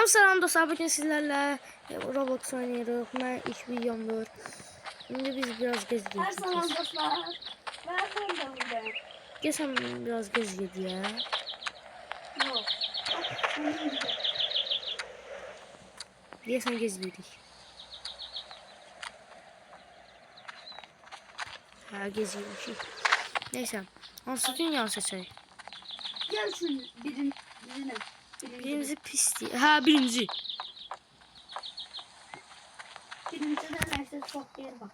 Salam dostlar, bugün sizlerle Roblox oynuyoruz. Ben ilk videomdur. Şimdi biz biraz gez Her zaman gideceğiz. dostlar. Ben de burada. Geçen biraz gez gidi ya. Yok. Senin gibi. Geçen gez gidik. Ha geziyormuş. Neyse. Hansı dünya seçelim? Gel şu birine. Birinci pisti. Ha birinci. Birinciden neyse çok yer bak.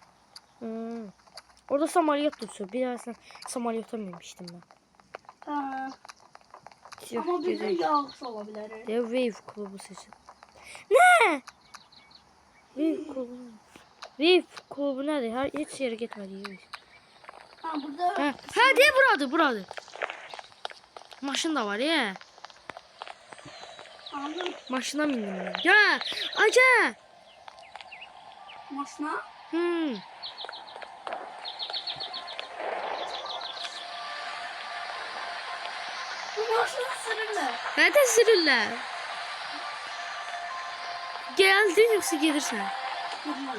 Orada samaliyot tutuyor. Birazdan samaliyota binmiştim ben. Ha. Yok, Ama bir de güzel. yağış olabilir. De Wave klubu seçin. Ne? Wave klubu. Wave klubu nerede? Hiç yere gitmedi. Ha burada. Ha de burada. Maşın da var ya. Anladım. Maşına bindim ben. Ya, aca. Maşına. Bu maşına sürürler. Nerede sürürler? Geldin yoksa gelirsen. Sürürler.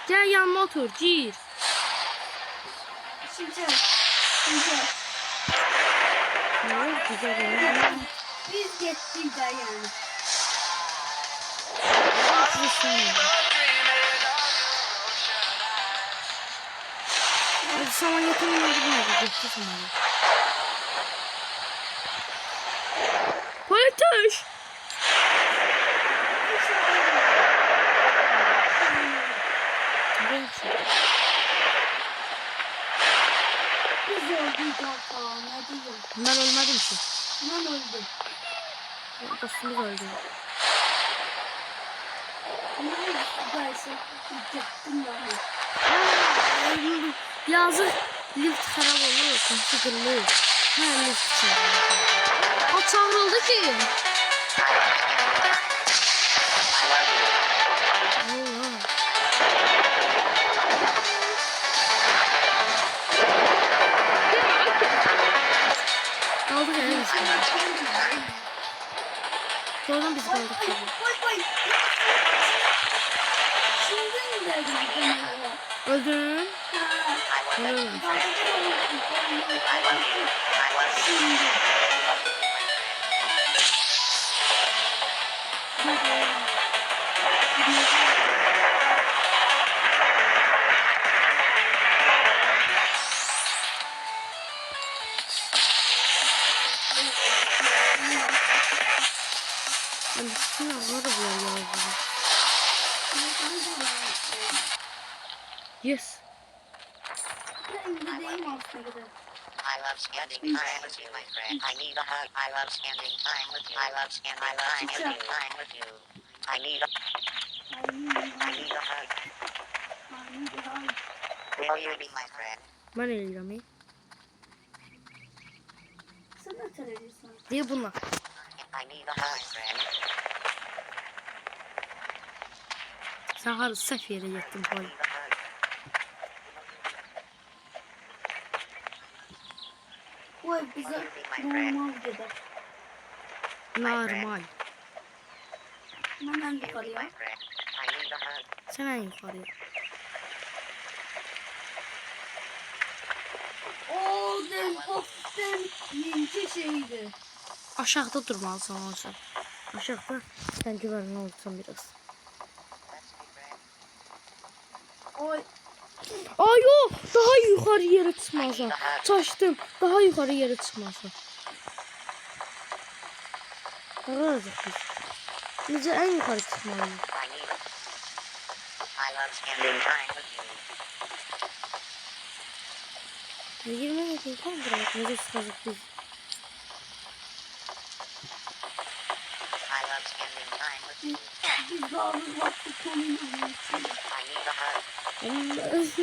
Gel yanıma otur, gir. Şimdi. Güzel. Biz gittik de yani. Hadi saman yakınına gitmedi. Geçti samanı. Paytaş. Biz öldük hatta. Ne diyeyim? Ben ölmedim ki. Ben öldüm. Dostumuz öldü. Neyse. Gittim yani. Yazık. Lift xarab olur. Konfigürlü. Ha lift çağırıldı. O çağırıldı ki. Kaldık ya biz. Oradan biz kaldık. Vay. Şimdi ne dedim? Öldün. Öldün. Ne var bu ya? Yes. I love spending time with you, my friend. I need a hug. I love spending time with you. I love spending time with you. I need a hug. Will you be my friend? Ben eleyeceğim. Sen ne söylüyorsun? Diye bunlar. I need a hug, friend. Sen harbi sef yere gittin Poli. I need a hug. Bu ev bize normal gider. Normal. Hemen You be yukarıya. my friend. I need a hug. Sen en yukarıya. Often minci şeydi. Aşağıda durmalısın olsa. Aşağıda sen güvenli olursan biraz. Let's be friends. Oy. Ay yok. Daha yukarı yere çıkmalısın. Çaştım. Daha yukarı yere çıkmalısın. Arkadaşlar biz. Bizce en yukarı çıkmalıyız. I love spending time with you. 20 metre yukarı bırak. Nece çıkacak biz. I love spending time with you. Biz daha bir vakti konuyla I need a hug. Biz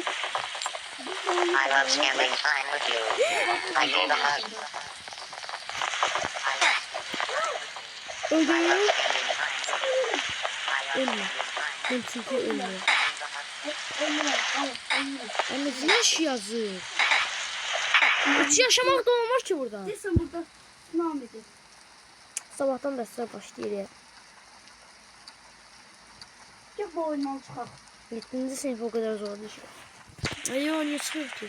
I love spending time with you. I need a hug. Öldü. Spending time with you. I love Ölme. Ben çünkü ölmüyorum. Ömür. Annesi yaş yazıyor. Hiç yaşamak da olmaz ki burada. Sen burada Sınav idi. Sabahtan dərslər başlayır. Gel bu oyundan çıxaq. 7-ci sinif o qədər zor düşür. Ay, o niyə çıxır ki?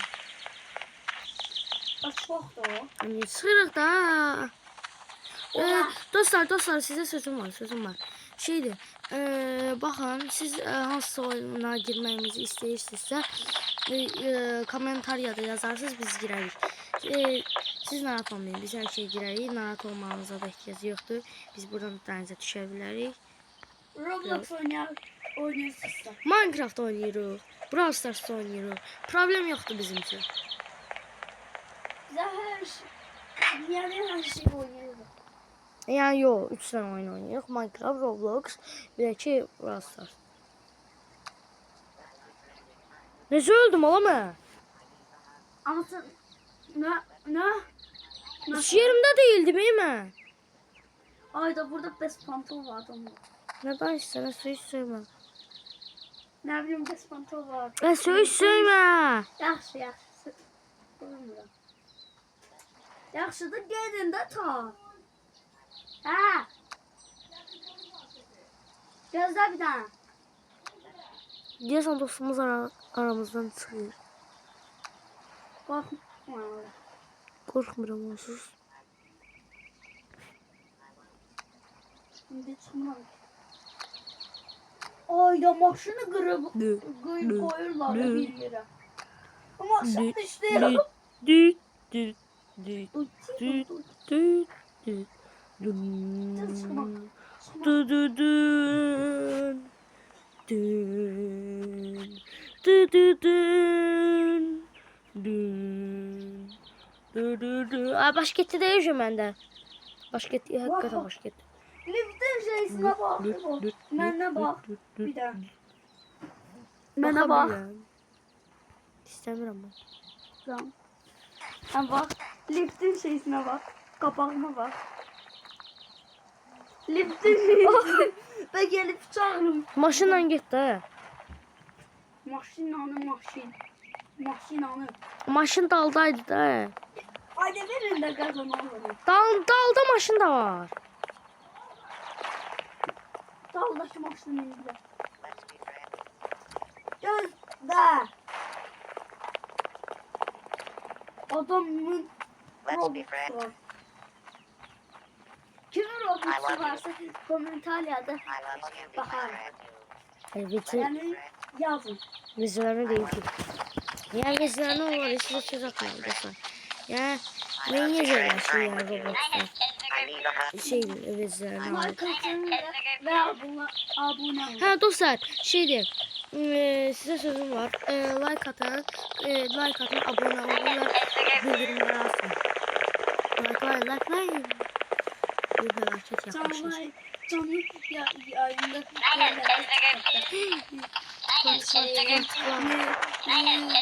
Açmaq da o. Niyə çıxırıq da? Ola. Dostlar, sizə sözüm var. Şeydir, baxın, siz hansı oyuna girməyimizi istəyirsinizsə, kommentariyada yazarsınız, biz girərik. Siz narahat olmayın, biz hər şey girərik, narahat olmağınıza da ehtiyac yoxdur. Biz buradan dənizə düşə bilərik. Roblox oynuyorsunuzsa. Minecraft oynayırıq, Brawl Stars oynayırıq. Problem yoxdur bizim üçün. Bize her şey. Dünyanın her şeyi oynuyoruz. Yəni yox, 3 dənə oyun oynayırıq. Minecraft, Roblox, bir də ki Brawl Stars. Necə öldüm oğlum mən? Ama sen... Ne? Hiç yerimdə değildim mən. Ayda burada best pantol vardı ama. Nə danışsan, söz söymə. Ne bileyim best pantol var. Söz söymə. Yaxşı. Bilmiyorum. Yaxşıdır gedin də ta. Ha. Gözlə bir dənə. Deyəsən dostumuz aramızdan çıxır. Qorxma. Qorxmuram onsuz. Şimdi çıxmam. Ayda maşını qırıb koyurlar bir yerə. Maşın düşdü. Düt düt düt düt düt düt. Du du dun. Dün. Du du dün. Dün. Du du du. Aa, baş getdi deyir məndə. Baş getdi, həqiqətən baş getdi. Liftin şeysinə bax. Mənə bax. Bir də. Mənə bax. İstəmirəm mən. Tamam. Ha bak. Liftin şeysine bak. Kapağıma bak. Liftin şeysine. Ben gelip çağırım. Maşınla get də. Maşinanı. Maşın daldaydı da. Ayda verin de kazanalım. Dalda maşın da var. Daldaki maşını izle. Let's be friends. Gözde. Adamın Let's be friends. Roblox'u var. Kimin Roblox'u varsa komentarlarda I love scamming my bakar. friends. Yani yazın. Vizyolarına değil ki. Yani vizyolarına olur. Size söz atmayın dostlar. Yani ben yazıyorlar şey yani Roblox'ta. I need a hug. Şey vizyolarına var. Like atın ve abone olun. Ha dostlar şeydir. Size sözüm var. Like atın, abone olun, bildirimleri alsın. Like. Bir felaket yaklaşır. Canlı yayında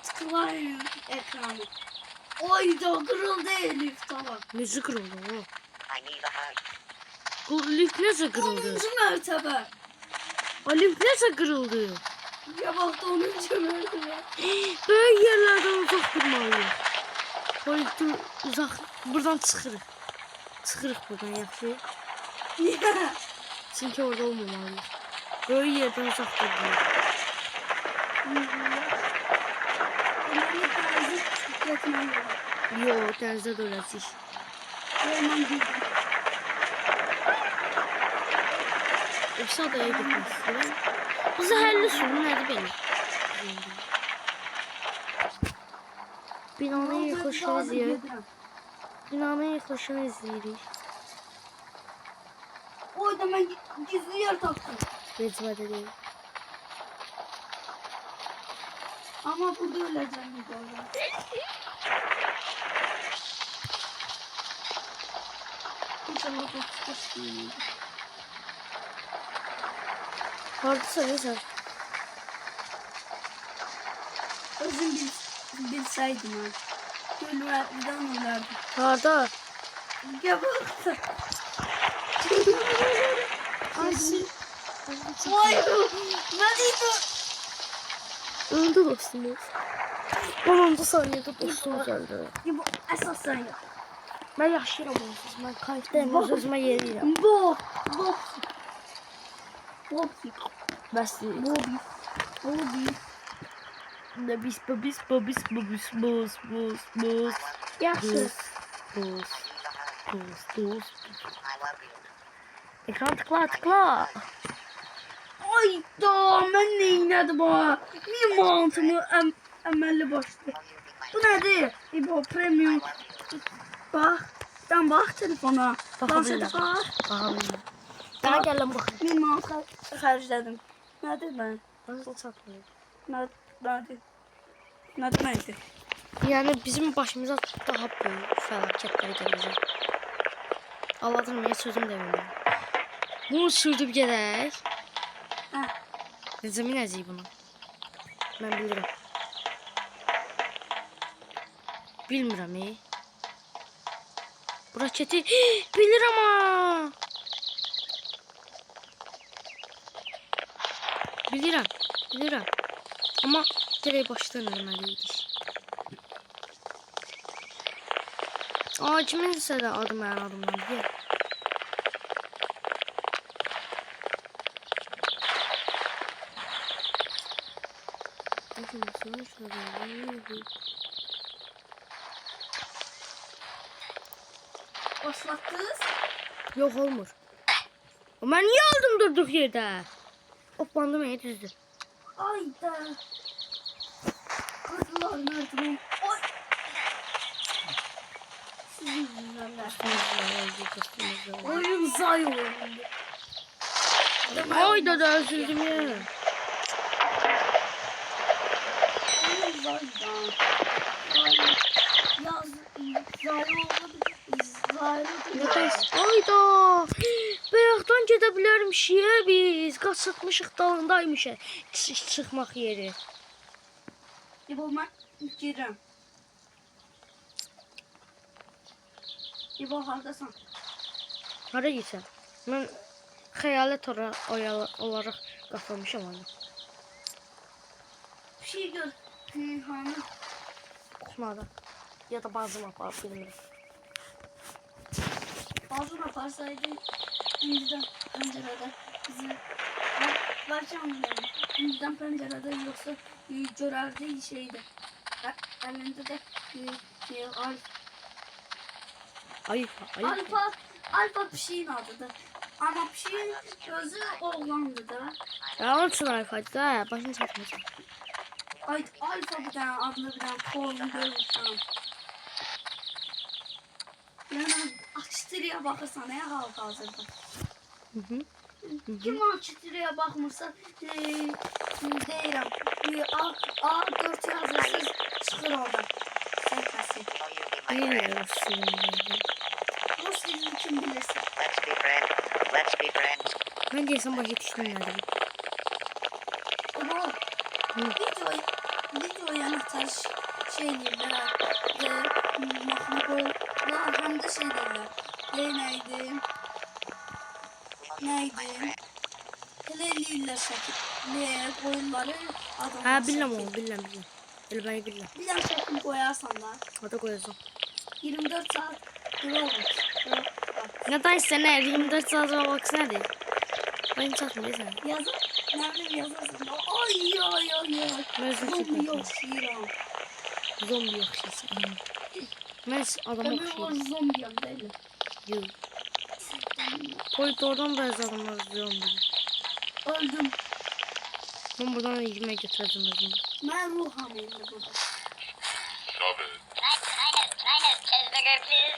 tıklayın ekranı. Oy da kırıldı Elif tamam. Nece kırıldı o? I need a hug. Bu lift nece kırıldı? 10. mertebe. O lift nece kırıldı? Ya bak da 10. mertebe. Böyle yerlerden uzak durmalıyız. O liftin uzak, buradan çıkırıq. Çıkırıq buradan yaxşı. Niye? Çünkü orada olmamalıyız. Böyle yerden uzak durmalıyız. Yok, dənizə də öləcək. Yoksa adaya gitmek istiyorum. Bu zehirli suyun nerede benim? Binanın yıkılışını izleyirik. Binanın yıkılışını izleyirik. Oy da ben gizli yer taktım. Recmede değil. Ama burada öleceğim bir daha. İnşallah çok değil. Hardasa neyse. Özüm bilseydim ha. Gölverden ölerdim. Harda? Ya baktı. Ay, Oy ben de öldü dostumuz. 10. saniyede dostumuz öldü. ya bu esas sayı. Mən yaşayıram onsuz. Mən kayıtdayım, öz özümə yeriyirəm. Bob. Bobby. Bəs Bobby. Bus. Yaxşı. Bus. I love you. Ekran tıkla. Ayda mən neylədim ha? Niyə mantımı əməlli başlı? Will you be my Bu nədir? İbo premium. Bax. Sən bax telefona. Plansete bax. Daha gələm baxın. 1000 manat xərclədim. Nədir mən? Nasıl satmıyor? Nədir? Yani bizim başımıza daha büyük felaketler gelecek. Allah'ım sözüm demiyorum. Bunu sürdüb gedək. Hə. Necə minəcəyik bunu? Mən bilirəm. Bilmirəm. Bu raketi bilirəm ha. Bilirəm. Amma direkt başdan eləməliydik. Kiminsə də adı mənim adımdan deyək. Başlatdınız? Yox olmur. Mən niyə aldım durduq yerdə? Hoppandım düzdür. Ayda. Kızlar nerede? Ay. Sizin yüzünizden. Oyun zay oyundu. Ayda da üzüldüm ya. Oyun zaydan. Yaz zay olmadı. Ayda. Bayaqdan gedə bilərmişik biz. Qaçırtmışıq dalındaymışıq. Çıxmaq yeri. İbo ben girəm. İbo hardasan? Hara gitsən? Mən xəyalət olaraq qatılmışam ona. Bir şey gör. Hanı? Kuxnada. Ya da bazım apar bilmirəm. Bazı yaparsaydı önceden pencerede bizi varken önceden pencerede yoksa görerdi şeydi. Elinde de Alfa pişiğin adıdır. Ama pişiğin gözü oğlandı da. Ya onun üçün alfaydı da başını çatmışam. Alfa bir tane adlı bir tane kolunu görmüşəm. Yani açtırıya bakırsan ya hal-hazırda. Kim açtırıya bakmırsa deyirəm. A4 yazırsız çıxır oradan. Səhvəsi. Will you be my friend? Bilmirəm. Rus dilini kim bilirsin? Let's be friends. Mən deyəsən başa düşdüm nədir. Ama videoya nətar şey deyirlər. Maxluqlar həm də şey deyirlər. Neydi? Elə eləyirlər şəkil. Qoyunları adamlar. Hə, bilirəm onu, bilirəm. Elbəyi bilirəm. Bir dənə şəkil qoyarsan da. Ada qoyacağım. 24 saat durulmuş. Nədən sənə 24 saat Roblox nədir? Mən çatmayacağım. Yazır. Nerede yazarsın? Ay. Mən özüm Zombi çəkmişəm. yoxşayıram. Zombi yoxşayırsan. Mən adama Ömür var oxşayırım. zombiyam değil. Yox. Koridordan bəzi adamlar zombi. Öldüm. Mən buradan yemək götürəcəm özümə. Ben ruham indi burada. Cheeseburger, please.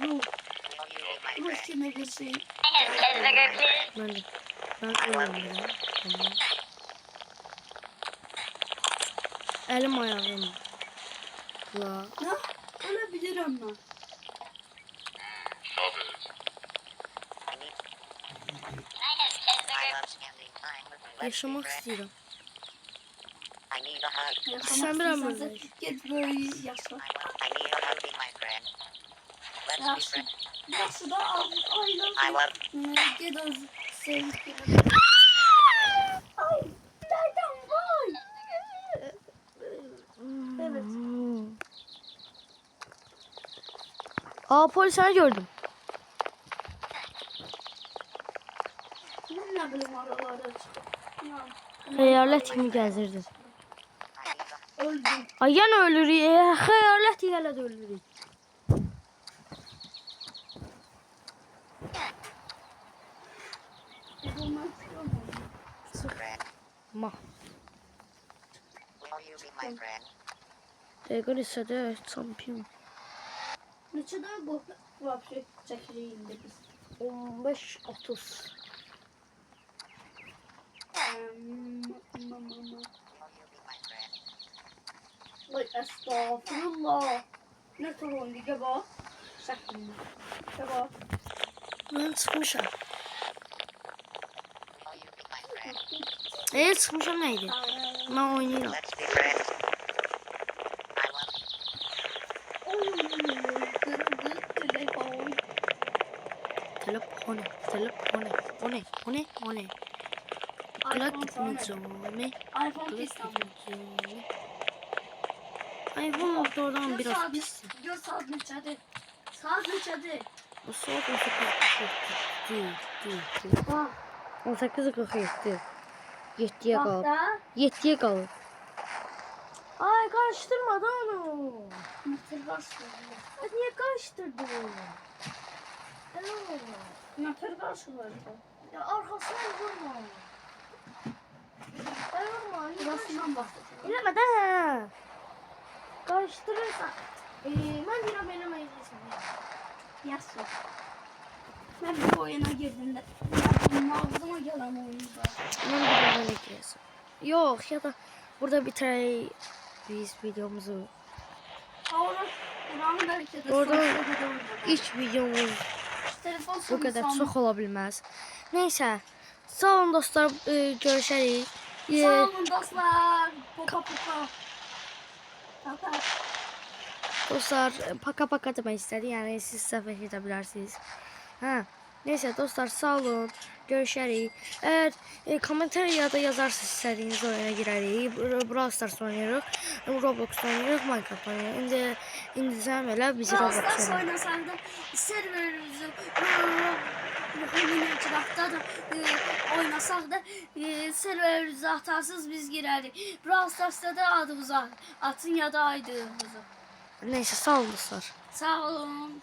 Ruh. Will you be my Ruh friend? kime bir şey. Cheeseburger, please. Mən də. Mən ölürüm ya. Tamam. Əlim ayağım. La. Ne? Ölebilirim ben. I love spending time with you. Let's be Yaşamaq friends. istəyirəm. I need a hug. Yaşamak Sen bir an istiyorsan böyle. git böyle yaşa. I need a hug, my friend. Let's be Yaşa. friends. Yaşa da al. I love. Git o sevgi. Ay. Nereden vay? Evet. Aa polisleri gördüm. Ne bileyim aralarda çıktı. Hayalet kimi gəzirdi. Öldüm. Ay yan ölürük. Hayalet ilə də ölürük. Olmaz istiyorum. Friend, Ma. will you be my friend? Dəqiqə lisədə çampiyon. Neçədə bu vapşı çəkirik indi biz? 15-30. Will you be my friend? Ay estağfurullah. Ne tür oyundu gaba? Şəklində. Gaba. Mən çıxmışam. Will you be my friend? Çıxmışam nə idi? Mən oynayıram. Let's be friends. I love Telefon. Telefone. Okula gitmeyeceğim. iPhone İstanbul. iPhone motordan biraz pis. Gör saat neçədir? Saat neçədir? Bu saat 18:47. 18:47. 7'ye qalıb. Vaxtda 7'ye qalıb. Ay karıştırma da onu. Nətər qarşılayır? Ay niye karıştırdın? Nətər qarşılayır? Ya arkasına vurma. Ay vurma. Burasından baxacağım. İləmə də. Karıştırırsan. Mən deyirəm eləməyəcəksən. Yaxşı. Mən bu oyuna girdim də. Mağazıma gələn oyunda. Mən bir də belə girəsən. Yox ya da burada bitirək biz videomuzu. Oranı bəlkə də Orada sonsuza qədər oynayacağım. ilk videomuz Telefon bu qədər sanırsam- çox ola bilməz. Neysə. Sağ olun dostlar. Görüşərik. Sağ olun dostlar. Poka poka. Poka. Dostlar paka demək istədi. Yəni siz səhv edə bilərsiniz. Hə. Neysə dostlar sağ olun. Görüşərik. Əgər kommentariyada yazarsınız istədiyiniz oyuna girərik. Brawl Stars oynayırıq. Roblox oynayırıq. Minecraft oynayırıq. İndi sən elə biz Roblox Roblox oynayırıq. oynasaq da serverimizi Minecraft'ta da oynasaq da serverimizi atarsız biz girərik. Brawl Stars'ta da adımızı atın ya da aydığımızı. Neysə sağ olun dostlar. Sağ olun.